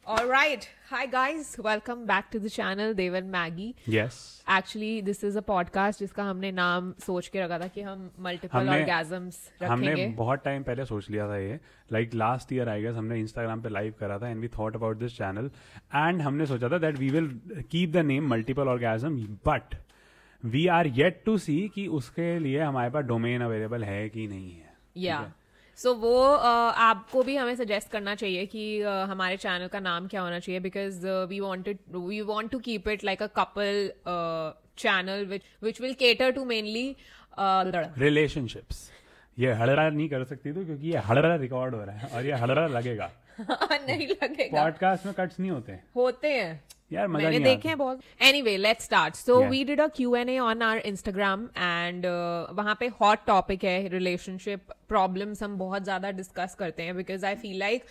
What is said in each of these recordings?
All right. Hi guys. Welcome back to the channel Dev and Maggie. Yes. Actually, this is a podcast जिसका हमने नाम सोच के रखा था कि हम multiple orgasms रखेंगे. हमने बहुत टाइम पहले सोच लिया था ये. Like last year I guess हमने Instagram पे live करा था and we thought about this channel and हमने सोचा था that we will keep the name multiple orgasm but we are yet to see कि उसके लिए हमारे पास domain available है कि नहीं है. Yeah. सो वो आपको भी हमें सजेस्ट करना चाहिए कि हमारे चैनल का नाम क्या होना चाहिए because we want to keep it like a couple channel which will cater to mainly relationships. ये हड़रा नहीं कर सकती तो क्योंकि ये हड़रा रिकॉर्ड हो रहा है और ये हड़रा लगेगा. नहीं लगेगा. पॉडकास्ट में कट्स नहीं होते हैं यार, मजा मैंने नहीं देखे हैं बहुत. Anyway let's start. So we did a Q&A on our Instagram and वहां पे हॉट टॉपिक है रिलेशनशिप प्रॉब्लम्स. हम बहुत ज्यादा डिस्कस करते हैं बिकॉज आई फील लाइक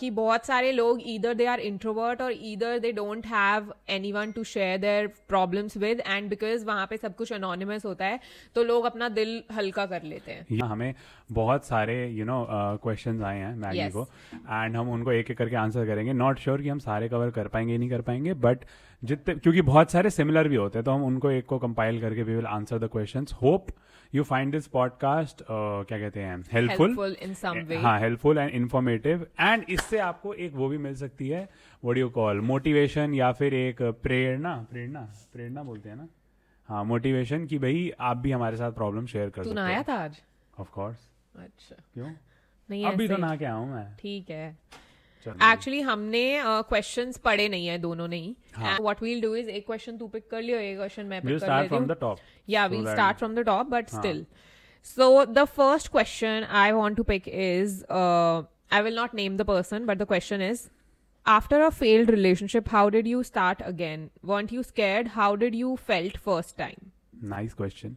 कि बहुत सारे लोग ईदर दे आर इंट्रोवर्ट और either they don't have anyone to share their problems with and because वहां पे सब कुछ एनोनिमस होता है तो लोग अपना दिल हल्का कर लेते हैं. हमें बहुत सारे क्वेश्चंस आए हैं मैगी को एंड हम उनको एक एक करके आंसर करेंगे. नॉट श्योर कि हम सारे कवर कर पाएंगे नहीं कर पाएंगे बट जितने, क्योंकि बहुत सारे सिमिलर भी होते हैं तो हम उनको एक को कंपाइल करके we will answer the questions. Hope you find this podcast क्या कहते हैं हेल्पफुल इन सम वे. हाँ, हेल्पफुल एंड इन्फॉर्मेटिव एंड इससे आपको एक वो भी मिल सकती है what do you call motivation या फिर एक प्रेरणा बोलते हैं ना. हाँ, मोटिवेशन कि भाई आप भी हमारे साथ प्रॉब्लम शेयर कर सकते हो. तू नहाया था आज? Of course. अच्छा. क्यों? नहीं अभी तो नहा के आया हूँ मैं. ठीक है. एक्चुअली हमने क्वेश्चंस पढ़े नहीं है दोनों ने ही. व्हाट वील डू इज एक क्वेश्चन तू पिक कर लियो, एक क्वेश्चन मैं पिक कर लेती हूँ. या we'll start from the top but still. So the first question I want to pick is I will not name the person but the question is after a failed relationship how did you start again? Weren't you scared? How did you felt first time? Nice question.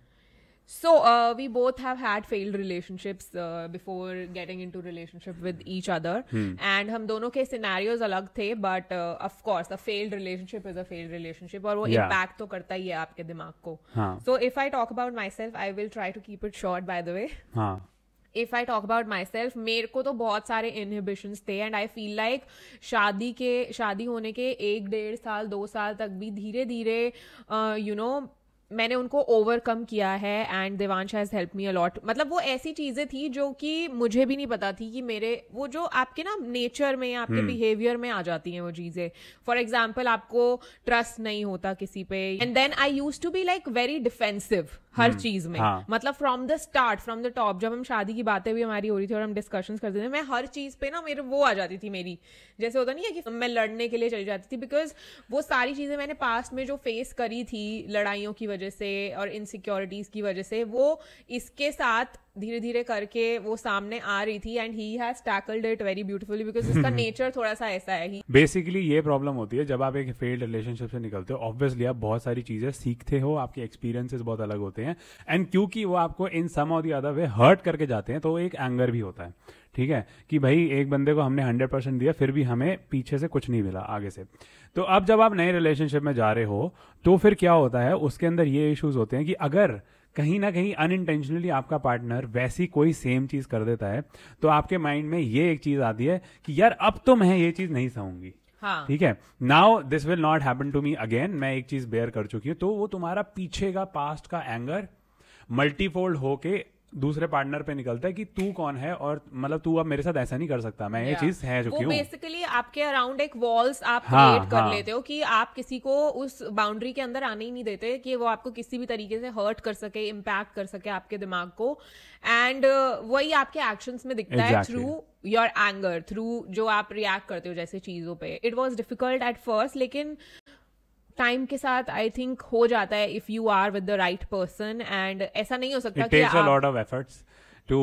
So we both have had failed relationships before getting into relationship with each other and हम दोनों के scenarios अलग थे but of course a failed relationship is a failed relationship और वो impact तो करता ही है आपके दिमाग को. So if I talk about myself I will try to keep it short by the way. If I talk about myself, मेरे को तो बहुत सारे inhibitions थे and I feel like शादी होने के 1-1.5 साल 2 साल तक भी धीरे धीरे मैंने उनको ओवरकम किया है and Devansh has help me a lot. मतलब वो ऐसी चीजें थी जो कि मुझे भी नहीं पता थी कि मेरे वो जो आपके ना नेचर में आपके बिहेवियर में आ जाती हैं वो चीजें. फॉर एग्जाम्पल आपको ट्रस्ट नहीं होता किसी पे and then I used to be like very defensive हर चीज में. मतलब from the start from the top जब हम शादी की बातें भी हमारी हो रही थी और हम डिस्कशंस करते थे मैं हर चीज पे ना मेरे वो आ जाती थी मेरी जैसे होता नहीं है कि मैं लड़ने के लिए चली जाती थी बिकॉज वो सारी चीजें मैंने पास्ट में जो फेस करी थी लड़ाइयों की वजह से और इनसिक्योरिटीज की वजह से वो इसके साथ धीरे धीरे करके वो सामने आ रही थी and he has tackled it very beautifully because इसका नेचर थोड़ा सा ऐसा है. बेसिकली ये प्रॉब्लम होती है जब आप एक फेल्ड रिलेशनशिप से निकलते हो. ऑब्वियसली आप बहुत सारी चीजें सीखते हो, आपके एक्सपीरियंसेस बहुत अलग होते हैं एंड क्योंकि वो आपको इन सम और द अदर वे हर्ट करके जाते हैं तो एक एंगर भी होता है. ठीक है कि भाई एक बंदे को हमने 100% दिया फिर भी हमें पीछे से कुछ नहीं मिला आगे से. तो अब जब आप नए रिलेशनशिप में जा रहे हो तो फिर क्या होता है उसके अंदर ये इश्यूज होते हैं कि अगर कहीं ना कहीं अनइंटेंशनली आपका पार्टनर वैसी कोई सेम चीज कर देता है तो आपके माइंड में ये एक चीज आती है कि यार अब तो मैं ये चीज नहीं सहूंगी. ठीक है, now this will not happen to me again. मैं एक चीज बेयर कर चुकी हूँ. तो वो तुम्हारा पीछे का पास्ट का एंगर मल्टीफोल्ड होके दूसरे पार्टनर पे निकलता है कि तू कौन है और मतलब तू अब मेरे साथ ऐसा नहीं कर सकता. मैं ये चीज है जो क्यों बेसिकली आपके अराउंड एक वॉल्स आप क्रिएट कर लेते हो कि आप किसी को उस बाउंड्री के अंदर आने ही नहीं देते कि वो आपको किसी भी तरीके से हर्ट कर सके इम्पैक्ट कर सके आपके दिमाग को. एंड वही आपके एक्शंस में दिखता है थ्रू योर एंगर थ्रू जो आप रिएक्ट करते हो जैसे चीजों पे. It was difficult at first लेकिन टाइम के साथ आई थिंक हो जाता है if you are with the right person and ऐसा नहीं हो सकता कि takes a lot of efforts to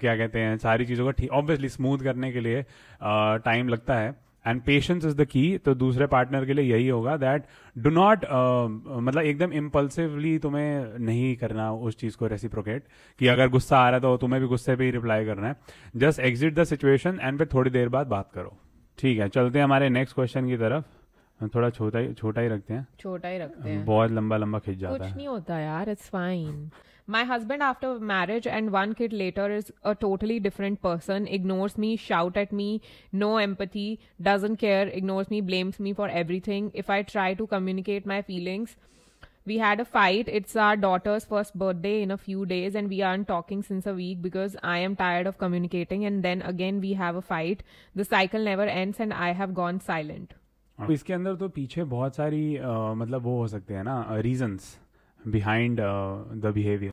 क्या कहते हैं सारी चीजों को ऑब्वियसली स्मूथ करने के लिए टाइम लगता है and patience is the key. तो दूसरे पार्टनर के लिए यही होगा दैट डू नॉट मतलब एकदम इम्पल्सिवली तुम्हें नहीं करना उस चीज को रेसिप्रोकेट कि अगर गुस्सा आ रहा है तो तुम्हें भी गुस्से पे ही रिप्लाई करना है. Just exit the situation and फिर थोड़ी देर बाद बात करो. ठीक है, चलते हैं हमारे नेक्स्ट क्वेश्चन की तरफ. थोड़ा छोटा ही रखते हैं. बहुत लंबा खिंच जाता है. कुछ नहीं होता यार, it's fine. My husband after marriage and 1 kid later is a totally different person, ignores me, shout at me, no empathy, doesn't care, ignores me, blames me for everything. If I try to communicate my feelings, we had a fight. It's our daughter's first birthday in a few days and we aren't talking since a week because I am tired of communicating, and then again we have a fight. The cycle never ends and I have gone silent. इसके अंदर तो पीछे बहुत सारी मतलब वो हो सकते हैं ना reasons behind the behaviour.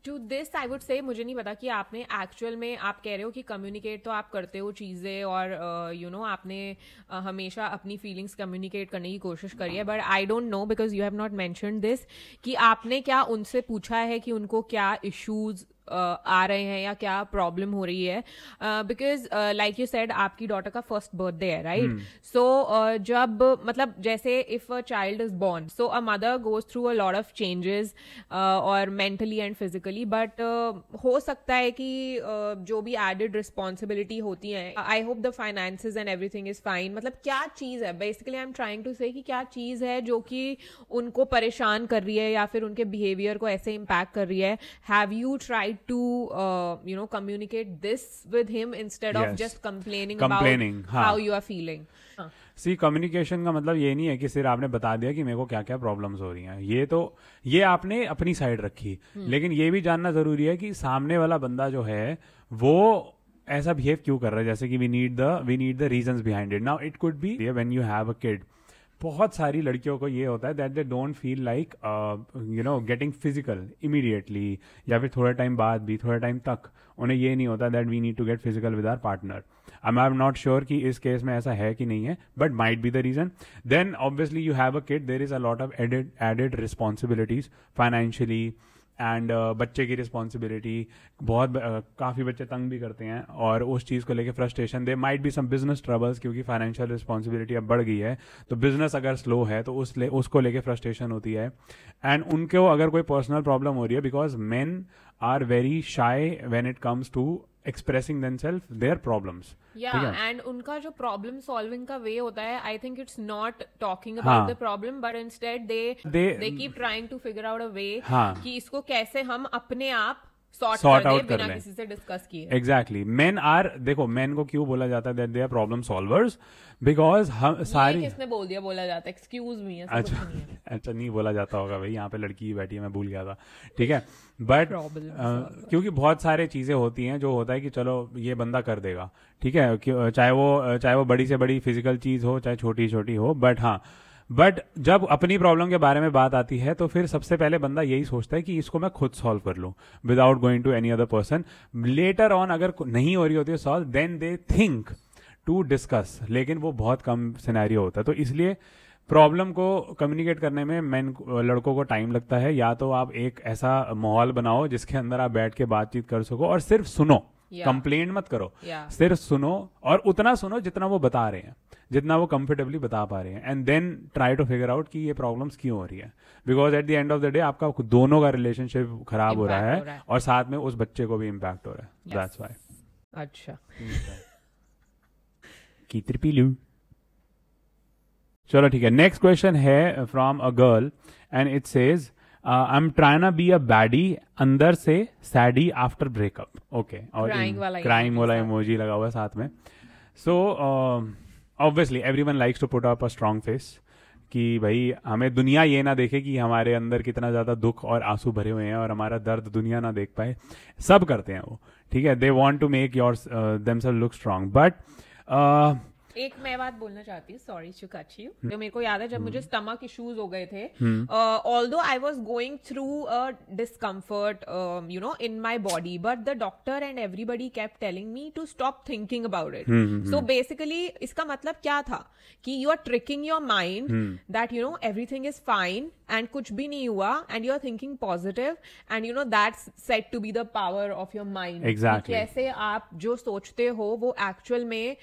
To this I would say मुझे नहीं पता कि आपने एक्चुअल में, आप कह रहे हो कि कम्युनिकेट तो आप करते हो चीज़ें और यू नो आपने हमेशा अपनी फीलिंग्स कम्युनिकेट करने की कोशिश करी है, but I don't know because you have not mentioned this कि आपने क्या उनसे पूछा है कि उनको क्या इश्यूज आ रहे हैं या क्या प्रॉब्लम हो रही है. बिकॉज लाइक यू सेड आपकी डॉटर का फर्स्ट बर्थडे है, राइट? सो जब मतलब जैसे if a child is born, so a mother goes through a lot of changes और मेंटली एंड फिजिकली, बट हो सकता है कि जो भी एडेड रिस्पॉन्सिबिलिटी होती है, I hope the finances and everything is fine. मतलब क्या चीज है, basically I am trying to say कि क्या चीज है जो कि उनको परेशान कर रही है या फिर उनके बिहेवियर को ऐसे इम्पैक्ट कर रही है. Have you tried to communicate this with him instead of just complaining about how you are feeling? See communication का मतलब ये नहीं है कि सिर्फ आपने बता दिया कि मेरे को क्या क्या प्रॉब्लम्स हो रही हैं. ये आपने अपनी साइड रखी, लेकिन ये भी जानना जरूरी है कि सामने वाला बंदा जो है वो ऐसा बिहेव क्यों कर रहा है. जैसे कि we need the reasons behind it. Now it could be when you have a kid. बहुत सारी लड़कियों को ये होता है that they don't feel like you know getting physical immediately, या फिर थोड़े टाइम बाद भी, थोड़े टाइम तक उन्हें ये नहीं होता that we need to get physical with our partner. I am not sure कि इस केस में ऐसा है कि नहीं है, but might be the reason. Then obviously you have a kid, there is a lot of added responsibilities financially and बच्चे की रिस्पॉन्सिबिलिटी. बहुत काफ़ी बच्चे तंग भी करते हैं और उस चीज़ को लेके frustration. They might be some business troubles, क्योंकि फाइनेंशियल रिस्पॉन्सिबिलिटी अब बढ़ गई है, तो बिजनेस अगर स्लो है तो उसको लेके फ्रस्ट्रेशन होती है. एंड उनको अगर कोई पर्सनल प्रॉब्लम हो रही है, because men are very shy when it comes to expressing themselves their problems. Yeah, and उनका जो problem solving का way होता है, I think it's not talking about the problem, but instead they keep trying to figure out a way कि इसको कैसे हम अपने आप सॉर्ट आउट कर बिना किसी से डिस्कस किए. एग्जैक्टली. मेन आर, देखो मेन को क्यों बोला जाता है that they are problem solvers, because हम सारी, किसने बोल दिया बोला जाता है, एक्सक्यूज मी. अच्छा नहीं बोला जाता होगा भाई, यहाँ पे लड़की बैठी है, मैं भूल गया था, ठीक है. बट क्योंकि बहुत सारे चीजें होती हैं जो होता है कि चलो ये बंदा कर देगा, ठीक है, चाहे वो बड़ी से बड़ी फिजिकल चीज हो, चाहे छोटी छोटी हो. बट जब अपनी प्रॉब्लम के बारे में बात आती है तो फिर सबसे पहले बंदा यही सोचता है कि इसको मैं खुद सॉल्व कर लूं without going to any other person. Later on अगर नहीं हो रही होती है solve, then they think to discuss, लेकिन वो बहुत कम सिनेरियो होता है. तो इसलिए प्रॉब्लम को कम्युनिकेट करने में लड़कों को टाइम लगता है. या तो आप एक ऐसा माहौल बनाओ जिसके अंदर आप बैठ के बातचीत कर सको और सिर्फ सुनो, कंप्लेंट मत करो, सिर्फ सुनो, और उतना सुनो जितना वो बता रहे हैं, जितना वो कंफर्टेबली बता पा रहे हैं. And then try to figure out कि ये प्रॉब्लम्स क्यों हो रही है. Because at the end of the day आपका दोनों का रिलेशनशिप खराब हो रहा है और साथ में उस बच्चे को भी इम्पैक्ट हो रहा है. That's why. अच्छा की त्रिपिलू. चलो ठीक है. नेक्स्ट क्वेश्चन है from a girl and it says I am trying to be a baddie, अंदर से सैडी आफ्टर ब्रेकअप. ओके, और क्राइंग वाला इमोजी लगा हुआ है साथ में. So obviously everyone likes to put up a strong face, कि भाई हमें दुनिया ये ना देखे कि हमारे अंदर कितना ज्यादा दुख और आंसू भरे हुए हैं और हमारा दर्द दुनिया ना देख पाए. सब करते हैं वो, ठीक है. They want to make your themself look strong. But एक मैं बात बोलना चाहती हूँ, सॉरी टू कट यू. तो मेरे को याद है जब मुझे स्टमक इश्यूज हो गए थे, although I was going through a discomfort you know in my body, but the doctor and everybody kept telling me to stop thinking about it. So basically इसका मतलब क्या था कि you are tricking your mind that you know everything is fine and कुछ भी नहीं हुआ, and you are thinking positive, and you know that's said to be the power of your mind. कैसे आप जो सोचते हो वो एक्चुअल में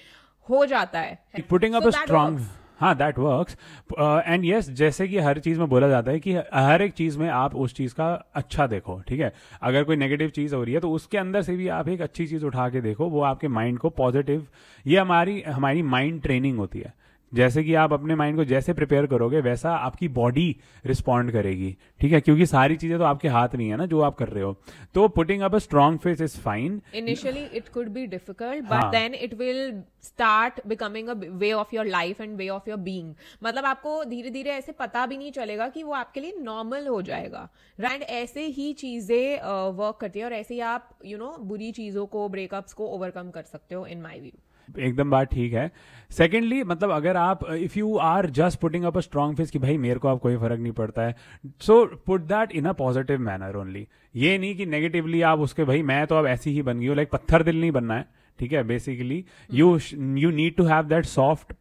हो जाता है. पुटिंग अप अ स्ट्रांग, हाँ दैट वर्क्स. एंड यस, जैसे कि हर चीज में बोला जाता है कि हर एक चीज में आप उस चीज का अच्छा देखो, ठीक है. अगर कोई नेगेटिव चीज हो रही है तो उसके अंदर से भी आप एक अच्छी चीज उठा के देखो, वो आपके माइंड को पॉजिटिव, ये हमारी माइंड ट्रेनिंग होती है जैसे कि आप अपने माइंड को जैसे प्रिपेयर करोगे वैसा आपकी बॉडी रिस्पॉन्ड करेगी, ठीक है, क्योंकि सारी चीजें तो आपके हाथ नहीं है ना जो आप कर रहे हो. तो putting up a strong face is fine. Initially, it could be difficult, but then it will start becoming a way of your life and way of your being. मतलब आपको धीरे धीरे ऐसे पता भी नहीं चलेगा कि वो आपके लिए नॉर्मल हो जाएगा. एंड ऐसे ही चीजें वर्क करती है और ऐसे ही आप बुरी चीजों को, ब्रेकअप्स को ओवरकम कर सकते हो, इन माई व्यू. एकदम बात ठीक है. सेकेंडली, मतलब अगर आप if you are just putting up a strong face कि भाई मेरे को आप कोई फर्क नहीं पड़ता है, so put that in a positive manner only. ये नहीं कि नेगेटिवली आप उसके भाई मैं तो अब ऐसी ही बन गई हूँ, लाइक पत्थर दिल नहीं बनना है, ठीक है. Basically you need to have that soft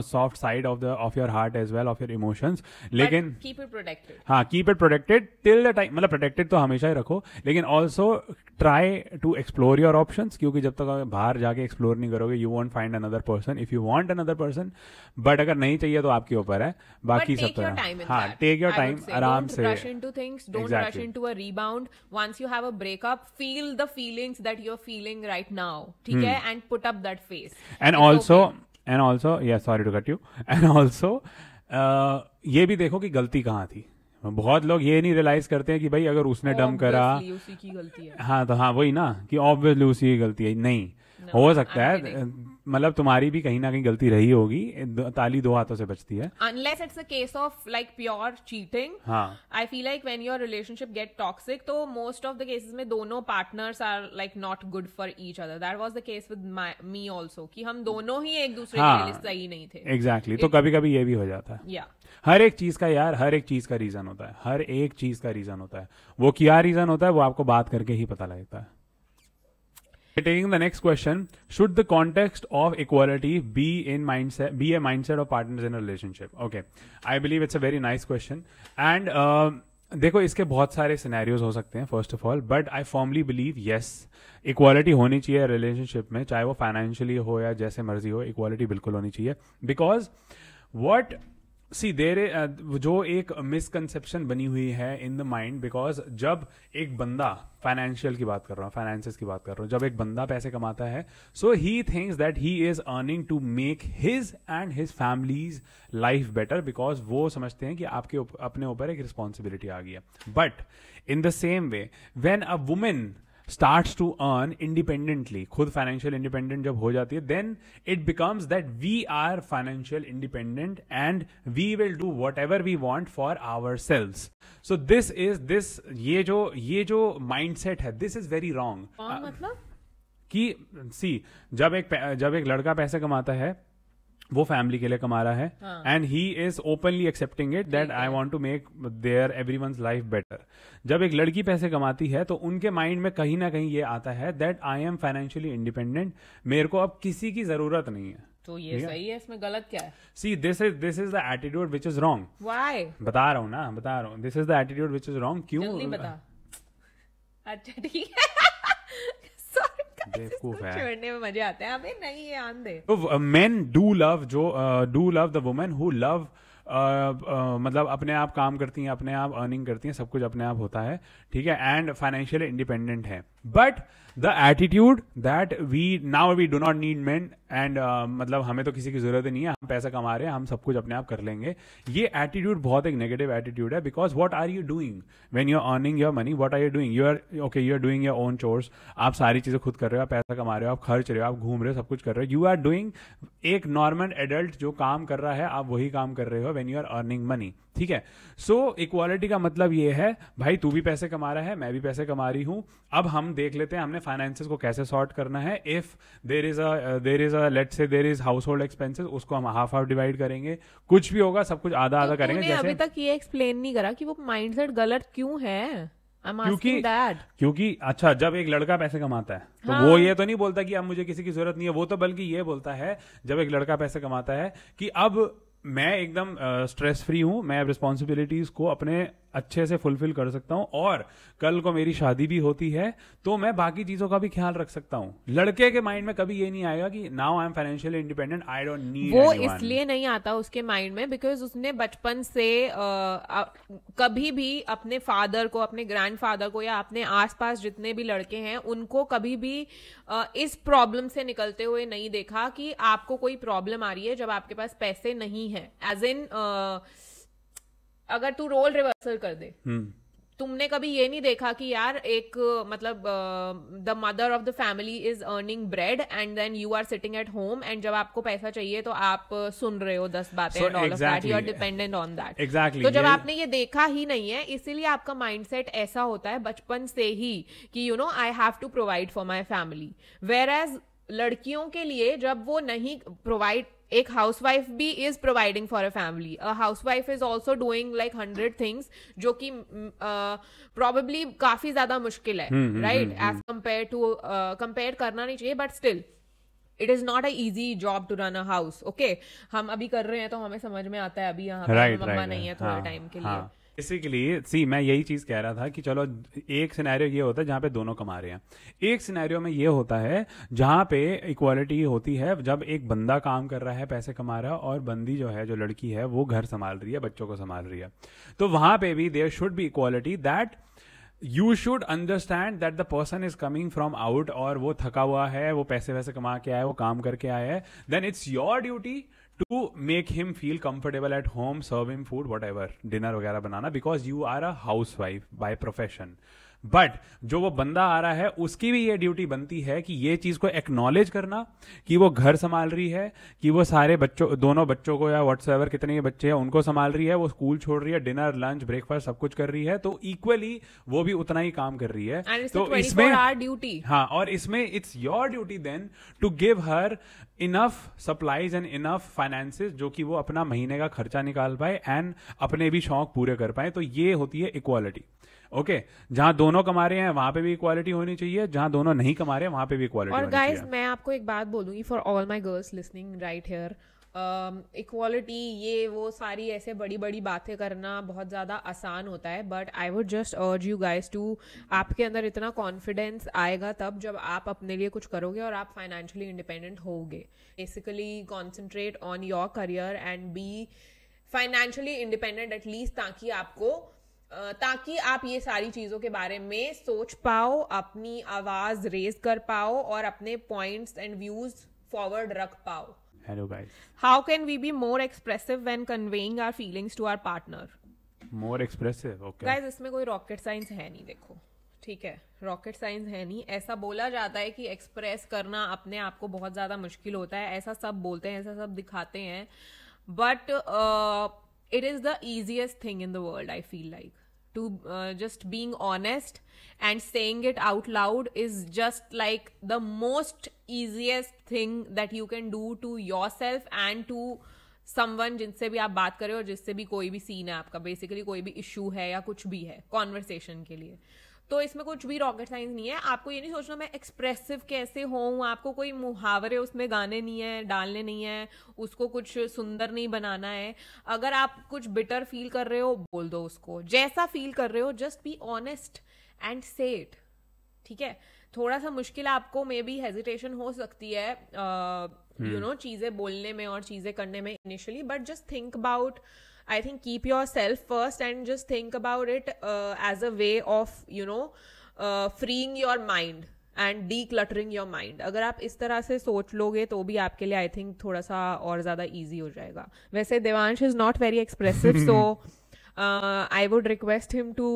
soft side of your heart as well, of your emotions. लेकिन keep it protected. हाँ, keep it protected till the time, मतलब protected तो हमेशा ही रखो, लेकिन also try to explore your options, क्योंकि जब तक आप बाहर जाके explore नहीं करोगे you won't find another person if you want another person. but अगर नहीं चाहिए तो आपके ऊपर है, बाकी सब तरह. हाँ, take your time, आराम से. Don't rush into things, don't rush into a rebound. Once you have a breakup, feel the feelings that you're feeling right now, ठीक है, and put up that face. And also yeah, sorry to cut you. And also ये भी देखो कि गलती कहाँ थी. बहुत लोग ये नहीं रियलाइज करते हैं कि भाई अगर उसने डम करा, उसी की गलती है. हाँ तो हाँ वही ना कि ऑब्वियसली उसी की गलती है. नहीं, हो सकता है मतलब तुम्हारी भी कहीं ना कहीं गलती रही होगी. ताली दो हाथों से बचती है. Unless it's a case of like pure cheating. हाँ. I feel like when your relationship get toxic, तो most of the cases में दोनों partners are like not good for each other. That was the case with me also, कि हम दोनों ही एक दूसरे के लिए सही नहीं थे. Exactly. तो कभी कभी ये भी हो जाता है. Yeah. हर एक चीज का यार, हर एक चीज का रीजन होता है. हर एक चीज का रीजन होता है. वो क्या रीजन होता है वो आपको बात करके ही पता लगता है. Taking the next question, should the context of equality be a mindset of partners in a relationship? Okay, I believe it's a very nice question. And देखो इसके बहुत सारे सिनेरियोज हो सकते हैं first of all, but I formally believe yes, equality होनी चाहिए relationship में, चाहे वो फाइनेंशियली हो या जैसे मर्जी हो, इक्वालिटी बिल्कुल होनी चाहिए. बिकॉज वॉट सी देर जो एक मिसकंसेप्शन बनी हुई है इन द माइंड, बिकॉज जब एक बंदा, फाइनेंशियल की बात कर रहा हूँ, फाइनेंसेस की बात कर रहा हूँ, जब एक बंदा पैसे कमाता है, so he thinks that he is earning to make his and his family's life better, because वो समझते हैं कि आपके अपने ऊपर एक रिस्पॉन्सिबिलिटी आ गई है. But in the same way when a women starts to earn independently, खुद financial independent जब हो जाती है, then it becomes that we are financial independent and we will do whatever we want for ourselves. So ये जो mindset है, this is very wrong. मतलब कि see, जब एक लड़का पैसे कमाता है, वो फैमिली के लिए कमा रहा है, and he is openly accepting it that I want to make their everyone's life better. जब एक लड़की पैसे कमाती है तो उनके माइंड में कहीं ना कहीं ये आता है that I M financially independent, मेरे को अब किसी की जरूरत नहीं है. तो ये सही है, इसमें गलत क्या है? See this is the attitude which is wrong. Why? बता रहा हूँ this is the attitude which is wrong. क्यों? जल्दी बता. अच्छा ठीक है. छोड़ने में मजे आते हैं. अबे नहीं, ये आन दे. तो men do love the women who love मतलब अपने आप काम करती हैं, अपने आप अर्निंग करती हैं, सब कुछ अपने आप होता है, ठीक है, एंड फाइनेंशियली इंडिपेंडेंट है. But the attitude that we do not need men and मतलब हमें तो किसी की जरूरत नहीं है, हम पैसा कमा रहे हैं, हम सब कुछ अपने आप कर लेंगे, ये एटीट्यूड बहुत एक नेगेटिव एटीट्यूड है. Because what are you doing when you are earning your money? What are you doing? You are doing your own chores. आप सारी चीजें खुद कर रहे हो, आप पैसा कमा रहे हो, आप खर्च रहे हो, आप घूम रहे हो, सब कुछ कर रहे हो. यू आर डूइंग एक नॉर्मल एडल्ट जो काम कर रहा है, आप वही काम कर रहे हो when you are earning money, ठीक है. सो इक्वालिटी का मतलब ये है भाई तू भी पैसे कमा रहा है, मैं भी पैसे कमा रही हूं, अब हम देख लेते हैं हमने फाइनेंसेस को कैसे सॉर्ट करना है. If there is a let's say there is house hold expenses, उसको हम हाफ डिवाइड करेंगे, कुछ भी होगा सब कुछ आधा आधा करेंगे. जैसे अभी तक ये एक्सप्लेन नहीं करा कि वो माइंडसेट गलत क्यों है. क्योंकि अच्छा, जब एक लड़का पैसे कमाता है तो वो ये तो नहीं बोलता कि अब मुझे किसी की जरूरत नहीं है, वो तो बल्कि ये बोलता है जब एक लड़का पैसे कमाता है कि अब मैं एकदम स्ट्रेस फ्री हूं, मैं रिस्पॉन्सिबिलिटीज को अपने अच्छे से फुलफिल कर सकता हूँ, और कल को मेरी शादी भी होती है तो मैं बाकी चीजों का भी ख्याल रख सकता हूँ। लड़के के माइंड में कभी ये नहीं आएगा कि now I am financially independent, I don't need वो एनीवन। इसलिए नहीं आता उसके माइंड में बिकॉज उसने बचपन से कभी भी अपने फादर को, अपने ग्रैंडफादर को, या अपने आसपास जितने भी लड़के हैं उनको कभी भी इस प्रॉब्लम से निकलते हुए नहीं देखा कि आपको कोई प्रॉब्लम आ रही है जब आपके पास पैसे नहीं है। एज इन अगर तू रोल रिवर्सल कर दे, तुमने कभी ये नहीं देखा कि यार एक मतलब the mother of the family is earning bread and then you are sitting at home, and जब आपको पैसा चाहिए तो आप सुन रहे हो 10 बातें and all of that, you are dependent on that. Exactly. तो जब आपने ये देखा ही नहीं है, इसीलिए आपका माइंडसेट ऐसा होता है बचपन से ही कि you know I have to provide for my family. Whereas लड़कियों के लिए जब वो नहीं प्रोवाइड, एक हाउसवाइफ भी is providing for a family, a housewife is also doing like 100 things, जो कि प्रॉबेबली काफी ज्यादा मुश्किल है, राइट, एज कंपेयर करना नहीं चाहिए, but still it is not a easy job to run a house. Okay, हम अभी कर रहे हैं तो हमें समझ में आता है, अभी यहाँ पर मम्मा नहीं है थोड़े टाइम के लिए। बेसिकली सी मैं यही चीज कह रहा था कि चलो एक सिनेरियो ये होता है जहां पे दोनों कमा रहे हैं, एक सिनेरियो में ये होता है जहां पे इक्वालिटी होती है जब एक बंदा काम कर रहा है, पैसे कमा रहा है, और बंदी जो है, जो लड़की है, वो घर संभाल रही है, बच्चों को संभाल रही है। तो वहां पे भी there should be equality, that you should understand that the person is coming from out, और वो थका हुआ है, वो पैसे वैसे कमा के आया है, वो काम करके आया है, then it's your duty to make him feel comfortable at home, serve him food, whatever, dinner वगैरह बनाना, because you are a housewife by profession। But जो वो बंदा आ रहा है उसकी भी ये ड्यूटी बनती है कि ये चीज को एक्नॉलेज करना कि वो घर संभाल रही है, कि वो सारे बच्चों, दोनों बच्चों को या व्हाट्सएवर कितने बच्चे हैं उनको संभाल रही है, वो स्कूल छोड़ रही है, डिनर लंच ब्रेकफास्ट सब कुछ कर रही है, तो इक्वली वो भी उतना ही काम कर रही है। तो इसमें ड्यूटी, हाँ, और इसमें it's your duty then to give her enough supplies and enough finances, जो कि वो अपना महीने का खर्चा निकाल पाए एंड अपने भी शौक पूरे कर पाए। तो ये होती है इक्वालिटी। ओके, जहां दोनों कमा रहे हैं वहां पे भी इक्वालिटी होनी चाहिए, जहां दोनों नहीं कमा रहे हैं वहां पे भी इक्वालिटी होनी चाहिए। और गाइस, मैं आपको एक बात बोलूंगी for all my girls listening right here, equality ये वो सारी ऐसे बड़ी बड़ी बातें करना बहुत ज़्यादा आसान होता है, but I would just urge you guys to, आपके अंदर इतना कॉन्फिडेंस आएगा तब जब आप अपने लिए कुछ करोगे और आप फाइनेंशियली इंडिपेंडेंट होगे। Basically concentrate on your career and be financially independent at least, ताकि आप ये सारी चीजों के बारे में सोच पाओ, अपनी आवाज रेज कर पाओ और अपने पॉइंट्स एंड व्यूज फॉरवर्ड रख पाओ। Hello guys. How can we be more expressive when conveying our feelings to our partner? More expressive, okay. Guys, इसमें कोई रॉकेट साइंस है नहीं, देखो ठीक है, रॉकेट साइंस है नहीं। ऐसा बोला जाता है कि एक्सप्रेस करना अपने आप को बहुत ज्यादा मुश्किल होता है, ऐसा सब बोलते हैं, ऐसा सब दिखाते हैं, but it is the easiest thing in the world, I feel like. To just being honest and saying it out loud is just like the most easiest thing that you can do to yourself and to someone जिनसे भी आप बात कर रहे हो, जिससे भी कोई भी सीन है आपका, बेसिकली कोई भी इशू है या कुछ भी है कॉन्वर्सेशन के लिए। तो इसमें कुछ भी रॉकेट साइंस नहीं है। आपको ये नहीं सोचना मैं एक्सप्रेसिव कैसे होऊं, आपको कोई मुहावरे उसमें गाने नहीं है, डालने नहीं है, उसको कुछ सुंदर नहीं बनाना है। अगर आप कुछ बिटर फील कर रहे हो, बोल दो उसको, जैसा फील कर रहे हो, जस्ट बी ऑनेस्ट एंड से इट, ठीक है। थोड़ा सा मुश्किल आपको मे बी हेजिटेशन हो सकती है यू नो चीजें बोलने में और चीजें करने में initially, but just think about, I think keep yourself first and just think about it as a way of, you know, freeing your mind and decluttering your mind. अगर आप इस तरह से सोच लोगे तो भी आपके लिए I think थोड़ा सा और ज़्यादा easy हो जाएगा। वैसे Devansh is not very expressive, so I would request him to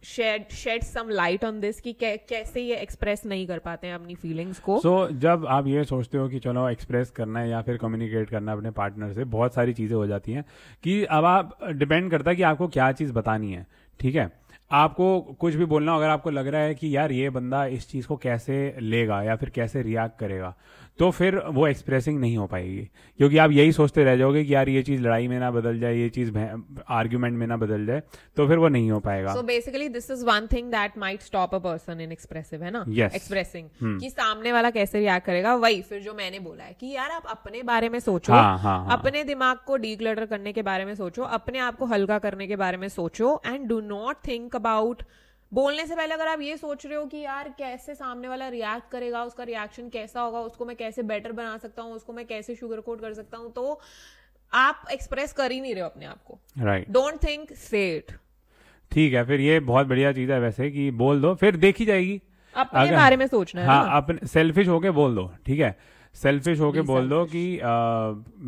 shed some light on this कि कैसे ये express नहीं कर पाते हैं अपनी feelings को। So जब आप ये सोचते हो कि चलो express करना है या फिर communicate करना है अपने partner से, बहुत सारी चीज़ें हो जाती हैं कि अब आप डिपेंड करता है कि आपको क्या चीज़ बतानी है, ठीक है। आपको कुछ भी बोलना, अगर आपको लग रहा है कि यार ये बंदा इस चीज़ को कैसे लेगा या फिर कैसे रिएक्ट करेगा, तो फिर वो एक्सप्रेसिंग नहीं हो पाएगी, क्योंकि आप यही सोचते रह जाओगे कि यार ये चीज़ लड़ाई में ना बदल जाए, ये चीज़ आर्ग्यूमेंट में ना बदल जाए, तो फिर वो नहीं हो पाएगा. So basically this is one thing that might stop a person in expressive, है ना? Yes. Expressing कि सामने वाला कैसे रिएक्ट करेगा. वही फिर जो मैंने बोला है कि यार आप अपने बारे में सोचो, अपने दिमाग को डीक्लटर करने के बारे में सोचो, अपने आप को हल्का करने के बारे में सोचो, and do not think about, बोलने से पहले अगर आप ये सोच रहे हो कि यार कैसे सामने वाला रिएक्ट करेगा, उसका रिएक्शन कैसा होगा, उसको मैं कैसे बेटर बना सकता हूँ, उसको मैं कैसे शुगर कोट कर सकता हूँ, तो आप एक्सप्रेस कर ही नहीं रहे हो अपने आप को. राइट. डोंट थिंक, से इट. ठीक है, फिर ये बहुत बढ़िया चीज़ है वैसे कि बोल दो, फिर देखी जाएगी. अपने बारे में सोचना है. हाँ, अपने सेल्फिश होके बोल दो, ठीक है. सेल्फिश होके बोल दो कि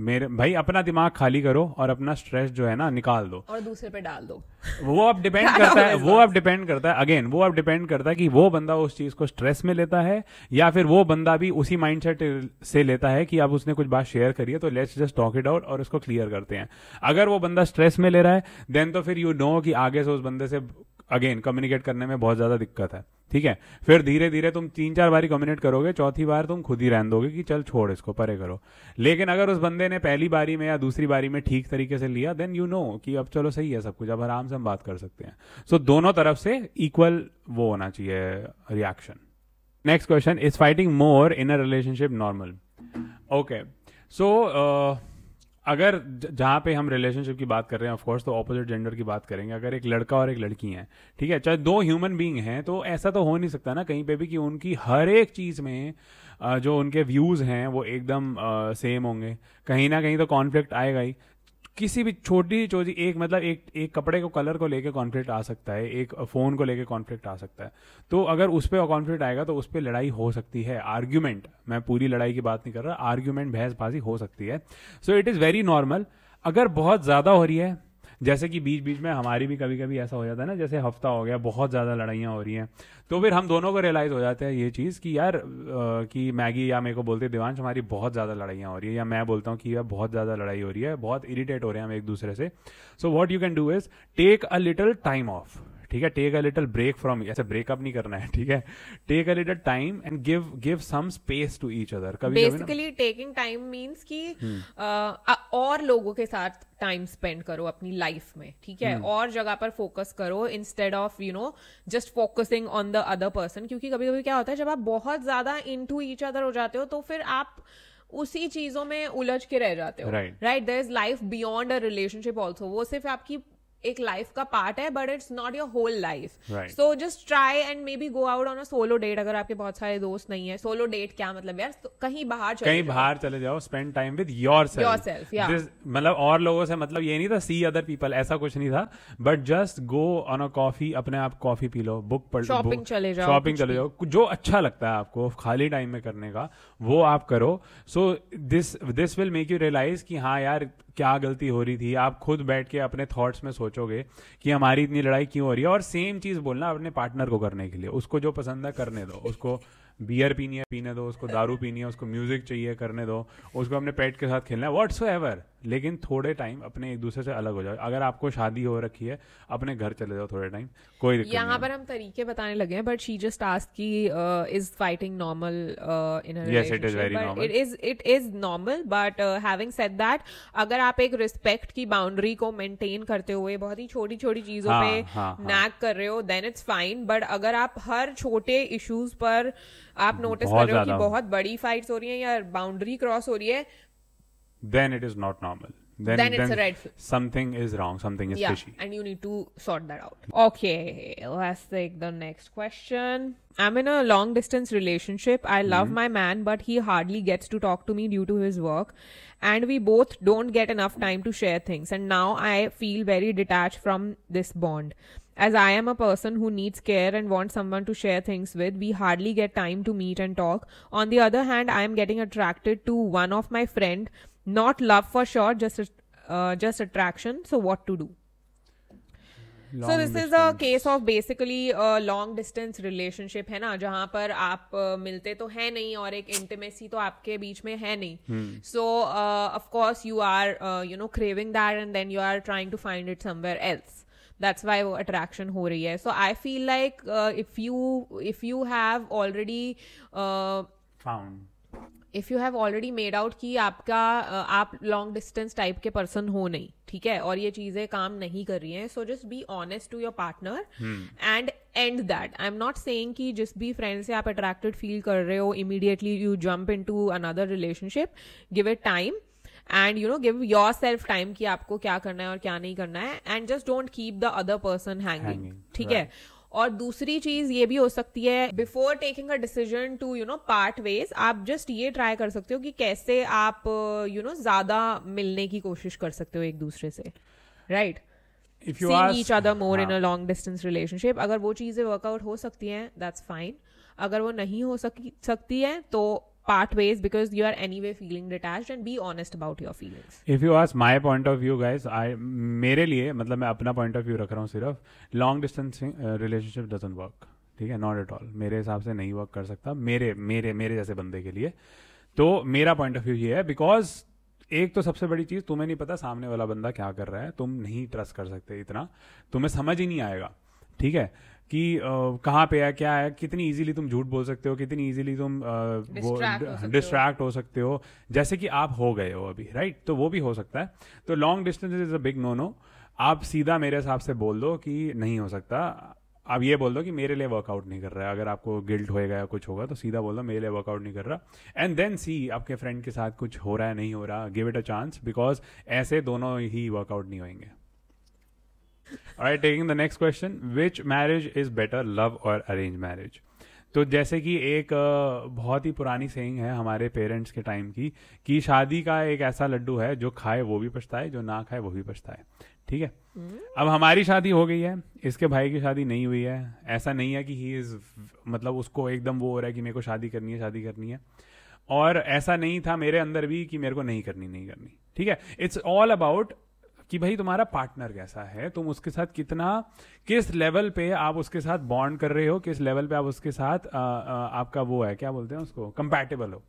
मेरे भाई अपना दिमाग खाली करो और अपना स्ट्रेस जो है ना निकाल दो और दूसरे पे डाल दो. वो अब डिपेंड करता है, वो अब डिपेंड करता है, अगेन वो अब डिपेंड करता है कि वो बंदा उस चीज को स्ट्रेस में लेता है या फिर वो बंदा भी उसी माइंडसेट से लेता है कि अब उसने कुछ बात शेयर करी है तो let's just talk it out और उसको क्लियर करते हैं. अगर वो बंदा स्ट्रेस में ले रहा है देन तो फिर यू नो कि आगे से उस बंदे से अगेन कम्युनिकेट करने में बहुत ज्यादा दिक्कत है. ठीक है, फिर धीरे धीरे तुम 3-4 बारी कम्युनिकेट करोगे, चौथी बार तुम खुद ही रहने दोगे कि चल छोड़ इसको, परे करो. लेकिन अगर उस बंदे ने पहली बारी में या दूसरी बारी में ठीक तरीके से लिया देन यू नो कि अब चलो सही है सब कुछ, अब आराम से हम बात कर सकते हैं. सो दोनों तरफ से इक्वल वो होना चाहिए reaction. Next question, is fighting more in a relationship normal? Okay, so अगर जहाँ पे हम रिलेशनशिप की बात कर रहे हैं ऑफ कोर्स तो ऑपोजिट जेंडर की बात करेंगे. अगर एक लड़का और एक लड़की हैं, ठीक है, चाहे दो ह्यूमन बीइंग हैं, तो ऐसा तो हो नहीं सकता ना कहीं पे भी कि उनकी हर एक चीज में जो उनके व्यूज हैं वो एकदम सेम होंगे. कहीं ना कहीं तो कॉन्फ्लिक्ट आएगा ही. किसी भी छोटी छोटी एक मतलब एक कपड़े को कलर को लेके कॉन्फ्लिक्ट आ सकता है, एक फोन को लेके कॉन्फ्लिक्ट आ सकता है. तो अगर उस पर कॉन्फ्लिक्ट आएगा तो उस पर लड़ाई हो सकती है, आर्ग्यूमेंट, मैं पूरी लड़ाई की बात नहीं कर रहा, आर्ग्यूमेंट बहसबाजी हो सकती है. So it is very normal. अगर बहुत ज़्यादा हो रही है, जैसे कि बीच बीच में हमारी भी कभी कभी ऐसा हो जाता है ना, जैसे हफ्ता हो गया बहुत ज़्यादा लड़ाइयाँ हो रही हैं, तो फिर हम दोनों को रियलाइज़ हो जाता है ये चीज़ कि यार कि मैगी या मेरे को बोलते देवांश हमारी बहुत ज़्यादा लड़ाइयाँ हो रही है, या मैं बोलता हूँ कि यार बहुत ज़्यादा लड़ाई हो रही है, बहुत इरिटेट हो रहे हैं हम एक दूसरे से. So what you can do is take a little time off. ठीक है, take a little break from, ऐसे ब्रेकअप नहीं करना है, ठीक है, take a little time and give some space to each other. कभी बेसिकली टेकिंग टाइम मींस कि और लोगों के साथ टाइम स्पेंड करो अपनी लाइफ में, ठीक है, और जगह पर फोकस करो instead of you know just focusing on the other person. क्योंकि कभी कभी क्या होता है जब आप बहुत ज्यादा इनटू ईच अदर हो जाते हो तो फिर आप उसी चीजों में उलझ के रह जाते हो. Right, there is life beyond a relationship also. वो सिर्फ आपकी एक लाइफ का पार्ट है but it's not your whole life. So just try and maybe go out on a solo date. अगर आपके बहुत सारे दोस्त नहीं है, सोलो डेट क्या मतलब यार, कहीं बाहर चले जाओ, स्पेंड टाइम विद योरसेल्फ. मतलब और लोगों से मतलब ये नहीं था सी अदर पीपल, ऐसा कुछ नहीं था, but just go on a coffee, अपने आप कॉफी पी लो, बुक पढ़, शॉपिंग चले जाओ, जो अच्छा लगता है आपको खाली टाइम में करने का वो आप करो. So this will make you realise कि हाँ यार क्या गलती हो रही थी. आप खुद बैठ के अपने थॉट्स में सोचोगे कि हमारी इतनी लड़ाई क्यों हो रही है, और सेम चीज बोलना अपने पार्टनर को करने के लिए. उसको जो पसंद है करने दो, उसको बियर पीनी है पीने दो, उसको दारू पीनी है, उसको म्यूजिक चाहिए करने दो, उसको अपने पेट के साथ खेलना है, व्हाट्सएवर. लेकिन थोड़े टाइम अपने एक दूसरे से अलग हो जाओ. अगर आपको शादी हो रखी है अपने घर चले जाओ थोड़े टाइम, कोई दिक्कत नहीं. यहाँ पर हम तरीके बताने लगे हैं, बट शी जस्ट आस्क्ड कि is fighting normal in a relationship. It is very normal. It is normal, but having said that, अगर आप एक रिस्पेक्ट की बाउंड्री को मेंटेन करते हुए बहुत ही छोटी छोटी चीजों पे नैग कर रहे हो देन इट्स फाइन. बट अगर आप हर छोटे इश्यूज पर आप नोटिस कर रहे हो कि बहुत बड़ी फाइट्स हो रही है या बाउंड्री क्रॉस हो रही है, then it is not normal. Then it's a red flag. Something is wrong. Something is fishy. And you need to sort that out. Okay, let's take the next question. I'm in a long distance relationship. I love my man, but he hardly gets to talk to me due to his work. And we both don't get enough time to share things. And now I feel very detached from this bond. As I am a person who needs care and wants someone to share things with, we hardly get time to meet and talk. On the other hand, I am getting attracted to one of my friend. Not love for sure, just attraction. So what to do? So this is a case of basically a long distance relationship, है ना, जहाँ पर आप मिलते तो है नहीं और एक intimacy तो आपके बीच में है नहीं. So of course you are craving that and then you are trying to find it somewhere else. that's why वो attraction हो रही है. So I feel like if you have already found, if you have already made out कि आपका आप long distance type के person हो नहीं, ठीक है, और ये चीजें काम नहीं कर रही हैं, so just be honest to your partner and and that. I am not saying कि जिस भी फ्रेंड से आप अट्रैक्टेड फील कर रहे हो immediately you jump into another relationship. Give it time and you know give your self time कि आपको क्या करना है और क्या नहीं करना है, and just don't keep the other person hanging, ठीक है. और दूसरी चीज ये भी हो सकती है, before taking a decision to you know part ways, आप जस्ट ये ट्राई कर सकते हो कि कैसे आप यू नो ज्यादा मिलने की कोशिश कर सकते हो एक दूसरे से, right. Seeing each other more in a long distance relationship. अगर वो चीजें वर्कआउट हो सकती हैं दैट्स फाइन. अगर वो नहीं हो सकती है तो part ways, because you are anyway feeling detached, and be honest about your feelings. If you ask my point of view guys, मेरे लिए मतलब मैं अपना point of view रख रहा हूँ सिर्फ, long distance relationship doesn't work, ठीक है, not at all. मेरे हिसाब से नहीं वर्क कर सकता मेरे जैसे बंदे के लिए. तो मेरा point of view ये है, because एक तो सबसे बड़ी चीज़, तुम्हें नहीं पता सामने वाला बंदा क्या कर रहा है, तुम नहीं ट्रस्ट कर सकते इतना, तुम्हें समझ ही नहीं आएगा, ठीक है, कि कहाँ पे है, क्या है, कितनी इजीली तुम झूठ बोल सकते हो, कितनी इजीली तुम वो डिस्ट्रैक्ट हो सकते हो, जैसे कि आप हो गए हो अभी, राइट. तो वो भी हो सकता है. तो long distance is a big no no. आप सीधा मेरे हिसाब से बोल दो कि नहीं हो सकता. आप ये बोल दो कि मेरे लिए वर्कआउट नहीं कर रहा है. अगर आपको गिल्ट होएगा या कुछ होगा तो सीधा बोल दो मेरे लिए वर्कआउट नहीं कर रहा, एंड देन सी आपके फ्रेंड के साथ कुछ हो रहा है नहीं हो रहा, give it a chance, because ऐसे दोनों ही वर्कआउट नहीं होंगे. Alright, taking the next question, which marriage is better, love or arranged marriage? तो जैसे कि एक बहुत ही पुरानी सेइंग है हमारे पेरेंट्स के टाइम की, कि शादी का एक ऐसा लड्डू है जो खाए वो भी पछताए, जो ना खाए वो भी पछताए, ठीक है. अब हमारी शादी हो गई है, इसके भाई की शादी नहीं हुई है. ऐसा नहीं है कि ही इज मतलब उसको एकदम वो हो रहा है कि मेरे को शादी करनी है, और ऐसा नहीं था मेरे अंदर भी कि मेरे को नहीं करनी, ठीक है. इट्स ऑल अबाउट कि भाई तुम्हारा पार्टनर कैसा है, तुम उसके साथ किस लेवल पे आप उसके साथ बॉन्ड कर रहे हो, किस लेवल पे आप उसके साथ आपका वो है, क्या बोलते हैं उसको, कंपैटिबल हो.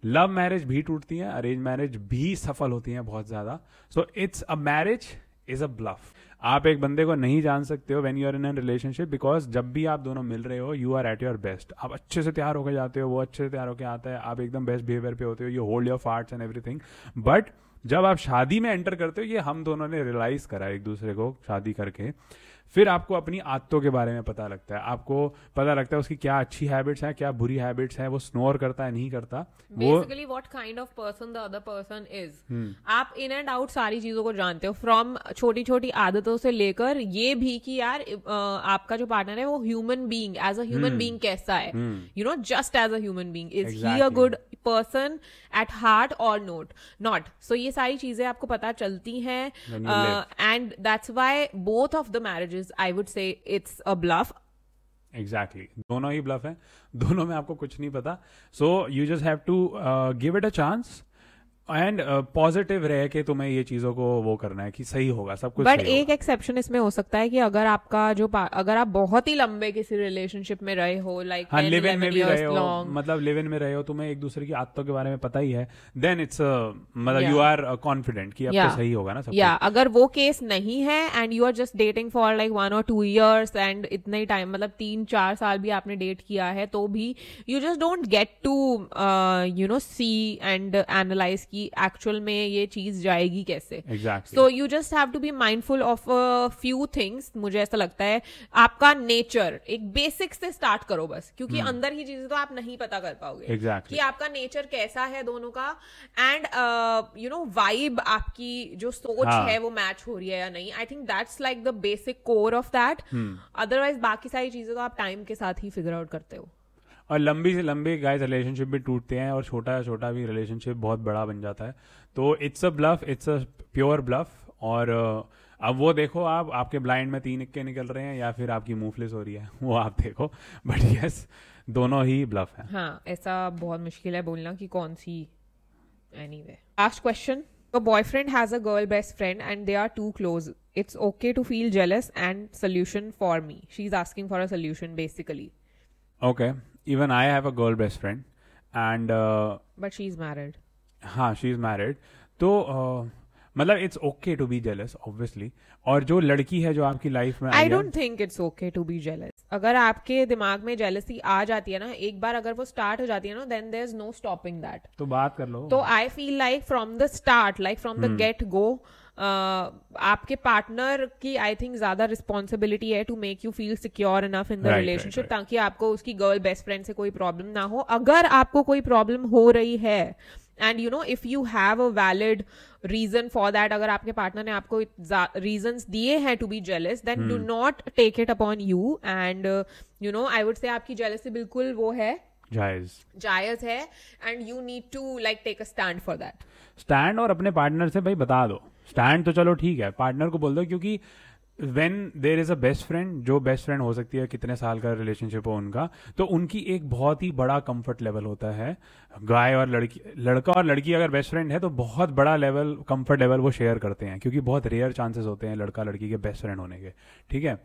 लव मैरिज भी टूटती है, अरेंज मैरिज भी सफल होती है बहुत ज्यादा. So it's a marriage is a bluff. आप एक बंदे को नहीं जान सकते हो when you are in a relationship, because जब भी आप दोनों मिल रहे हो you are at your best. आप अच्छे से तैयार होकर जाते हो, वो अच्छे से तैयार होकर आता है, आप एकदम बेस्ट बिहेवियर पे होते हो, you hold your farts and everything. But जब आप शादी में एंटर करते हो, ये हम दोनों ने रियलाइज करा एक दूसरे को शादी करके, फिर आपको अपनी आदतों के बारे में पता लगता है. आपको पता लगता है उसकी क्या अच्छी हैबिट्स हैं, क्या बुरी हैबिट्स हैं, वो स्नोर करता है नहीं करता. Basically what kind of person the other person is. आप इन एंड आउट सारी चीजों को जानते हो, फ्रॉम छोटी छोटी आदतों से लेकर ये भी कि यार आपका जो पार्टनर है वो human being, as a human being कैसा है, you know, just as a human being, is he a good person at heart और नॉट. सो ये सारी चीजें आपको पता चलती हैं, and that's why both of the marriages I would say it's a bluff. Exactly. दोनों ही bluff हैं, दोनों में आपको कुछ नहीं पता. So you just have to give it a chance. And positive रह के तुम्हें ये चीजों को वो करना है कि सही होगा सब कुछ. बट एक एक्सेप्शन इसमें हो सकता है कि अगर आपका जो अगर आप बहुत ही लंबे किसी रिलेशनशिप में रहे हो, लाइक लिव इन में भी रहे हो, मतलब लिव इन में रहे हो, तुम्हें एक दूसरे की आदतों के बारे में पता ही है, देन इट्स मतलब यू आर कॉन्फिडेंट कि अब तो सही होगा ना सब. या अगर वो केस नहीं है and you are just dating for like 1 or 2 years and इतना ही टाइम, मतलब 3-4 साल भी आपने डेट किया है, तो भी you just don't get to you know see and analyse की एक्चुअल में ये चीज जाएगी कैसे. So you just have to be mindful of few things. मुझे ऐसा लगता है आपका नेचर एक बेसिक से स्टार्ट करो बस, क्योंकि अंदर की चीजें तो आप नहीं पता कर पाओगे कि आपका नेचर कैसा है दोनों का, एंड यू नो वाइब आपकी जो सोच है वो मैच हो रही है या नहीं. I think that's like the basic core of that. Otherwise बाकी सारी चीजें तो आप टाइम के साथ ही फिगर आउट करते हो. और लंबी से लंबी गाइस रिलेशनशिप भी टूटते हैं, और छोटा छोटा भी रिलेशनशिप बहुत बड़ा बन जाता है. तो it's a bluff, it's a pure bluff. और अब वो देखो आप, आपके ब्लाइंड में 3 इक्के निकल रहे हैं या फिर आपकी मूवलेस हो रही है, वो आप देखो. बट यस, दोनों ही ब्लफ है. हाँ, ऐसा बहुत मुश्किल है बोलना कि कौन सी. Anyway, last question. A boyfriend has a girl best friend and they are too close. It's okay to feel jealous and solution for me. She's asking for a solution basically. Okay. Even I have a girl best friend and but she's married. हाँ, she's married. तो मतलब it's okay to be jealous obviously, और जो लड़की है जो आपकी लाइफ में I don't think it's okay to be jealous. अगर आपके दिमाग में जेलसी आ जाती है ना, एक बार अगर वो स्टार्ट हो जाती है ना, then there is no stopping that. तो बात कर लो. तो I feel like from the start, like from the get go, आपके पार्टनर की आई थिंक ज्यादा रिस्पॉन्सिबिलिटी है to make you feel secure enough in the relationship, ताकि आपको उसकी गर्ल बेस्ट फ्रेंड से कोई प्रॉब्लम ना हो. अगर आपको कोई प्रॉब्लम हो रही है, and you know if you have a valid reason for that, अगर आपके पार्टनर ने आपको रीजंस दिए हैं to be jealous, then do not take it upon you. And you know I would say आपकी जेलसी बिल्कुल वो है, जायज है, and you need to like take a stand for that. Stand, और अपने पार्टनर से भाई बता दो. स्टैंड तो चलो ठीक है, पार्टनर को बोल दो, क्योंकि when there is a best friend, जो बेस्ट फ्रेंड हो सकती है कितने साल का रिलेशनशिप हो उनका, तो उनकी एक बहुत ही बड़ा कंफर्ट लेवल होता है. गाय और लड़की, लड़का और लड़की अगर बेस्ट फ्रेंड है तो बहुत बड़ा लेवल, कंफर्ट लेवल वो शेयर करते हैं, क्योंकि बहुत रेयर चांसेस होते हैं लड़का लड़की के बेस्ट फ्रेंड होने के. ठीक है.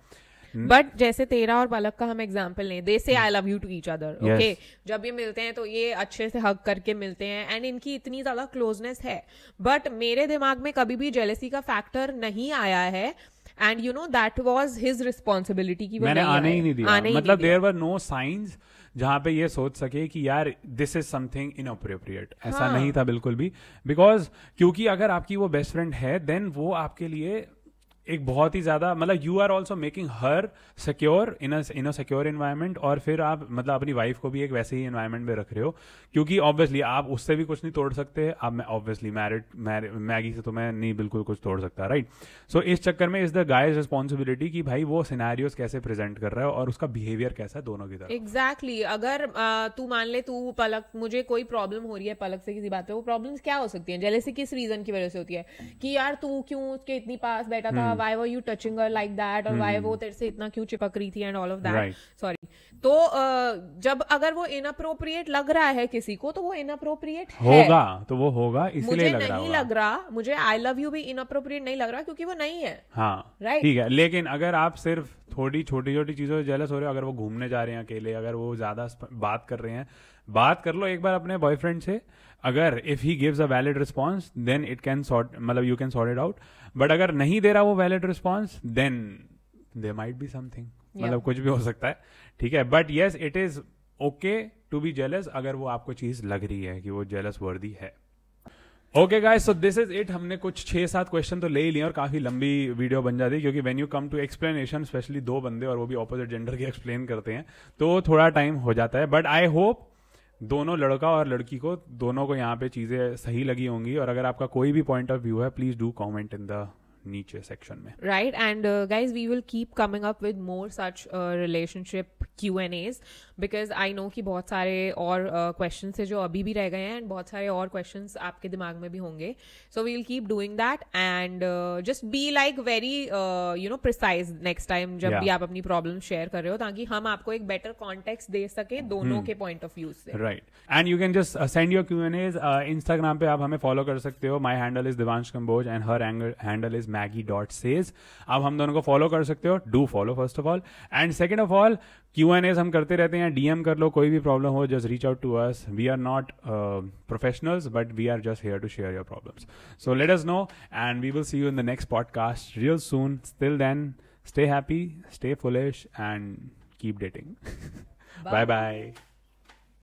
बट जैसे तेरा और पलक का हम एग्जाम्पल लें, they say I love you to each other. Okay, जब ये मिलते हैं तो ये अच्छे से हग करके मिलते हैं, एंड इनकी इतनी ज्यादा क्लोजनेस है. बट मेरे दिमाग में कभी भी जेलसी का फैक्टर नहीं आया है, and you know that was his responsibility की मैंने आने ही नहीं दिया. मतलब देयर वर नो साइंस जहां पे ये सोच सके कि यार दिस इज समथिंग इनअप्रोप्रिएट. ऐसा नहीं था बिल्कुल भी, बिकॉज क्योंकि अगर आपकी वो बेस्ट फ्रेंड है, देन वो आपके लिए एक बहुत ही ज्यादा, मतलब you are also making her secure in a secure environment, और फिर आप मतलब अपनी वाइफ को भी एक वैसे ही इन्वायरमेंट में रख रहे हो, क्योंकि ऑब्वियसली आप उससे भी कुछ नहीं तोड़ सकते. अब ऑब्वियसली मैगी से तो मैं नहीं बिल्कुल कुछ तोड़ सकता, राइट. सो इस चक्कर में इज द गाइज रिस्पॉन्सिबिलिटी कि भाई वो सिनेरियोस कैसे प्रेजेंट कर रहा है और उसका बिहेवियर कैसा है दोनों की तरफ. एग्जैक्टली. अगर तू मान ले, तू पलक, मुझे कोई प्रॉब्लम हो रही है पलक से किसी बात पे, वो प्रॉब्लम्स क्या हो सकती है? जेलसी किस रीजन की वजह से होती है? कि यार तू क्यों उसके इतनी पास बैठा था, why were you touching her like that, और why वो तेरे से इतना क्यों चिपक रही थी, and all of that. Sorry. तो जब अगर वो इनअप्रोप्रिएट लग रहा है किसी को, तो वो इनअप्रोप्रिएट होगा, तो वो होगा, इसलिए मुझे नहीं लग रहा, मुझे आई लव यू भी इनअप्रोप्रिएट नहीं लग रहा, क्योंकि वो नहीं है. हाँ, राइट, ठीक है. लेकिन अगर आप सिर्फ थोड़ी छोटी छोटी चीजों से जेलस हो रहे हो, अगर वो घूमने जा रहे हैं अकेले, अगर वो ज्यादा बात कर रहे हैं, बात कर लो एक बार अपने बॉयफ्रेंड से. अगर if he gives a valid response, then it can sort, मतलब you can sort it out. But अगर नहीं दे रहा वो valid response, then there might be something, मतलब कुछ भी हो सकता है. ठीक है. But yes, it is okay to be jealous अगर वो आपको चीज लग रही है कि वो जेलस वर्दी है. Okay guys, so this is it. हमने कुछ 6-7 क्वेश्चन तो ले ही लिए और काफी लंबी वीडियो बन जाती है, क्योंकि when you come to explanation, especially दो बंदे और वो भी ऑपोजिट जेंडर के एक्सप्लेन करते हैं, तो थोड़ा टाइम हो जाता है. बट आई होप दोनों लड़का और लड़की को, दोनों को यहाँ पे चीजें सही लगी होंगी. और अगर आपका कोई भी पॉइंट ऑफ व्यू है, please do comment in the नीचे सेक्शन में. Right. And guys, we will keep coming up with more such relationship Q&As, because I know कि बहुत सारे और क्वेश्चन है जो अभी भी रह गए हैं, एंड बहुत सारे और क्वेश्चन आपके दिमाग में भी होंगे. So we will keep doing that, and just be like very you know precise next time जब भी आप अपनी प्रॉब्लम शेयर कर रहे हो, ताकि हम आपको एक बेटर कॉन्टेक्स्ट दे सके दोनों के पॉइंट ऑफ व्यू से. Right. And you can just send your Q&As. Instagram पे आप हमें फॉलो कर सकते हो. My handle is Divansh Kamboj and her handle is maggie.says. आप हम दोनों को फॉलो कर सकते हो. Do follow first of all, and second of all Q&As हम करते रहते हैं. DM कर लो, कोई भी प्रॉब्लम हो, just reach out to us. We are not professionals, but we are just here to share your problems. So let us know, and we will see you in the next podcast real soon. Till then, stay happy, stay foolish, and keep dating. Bye bye.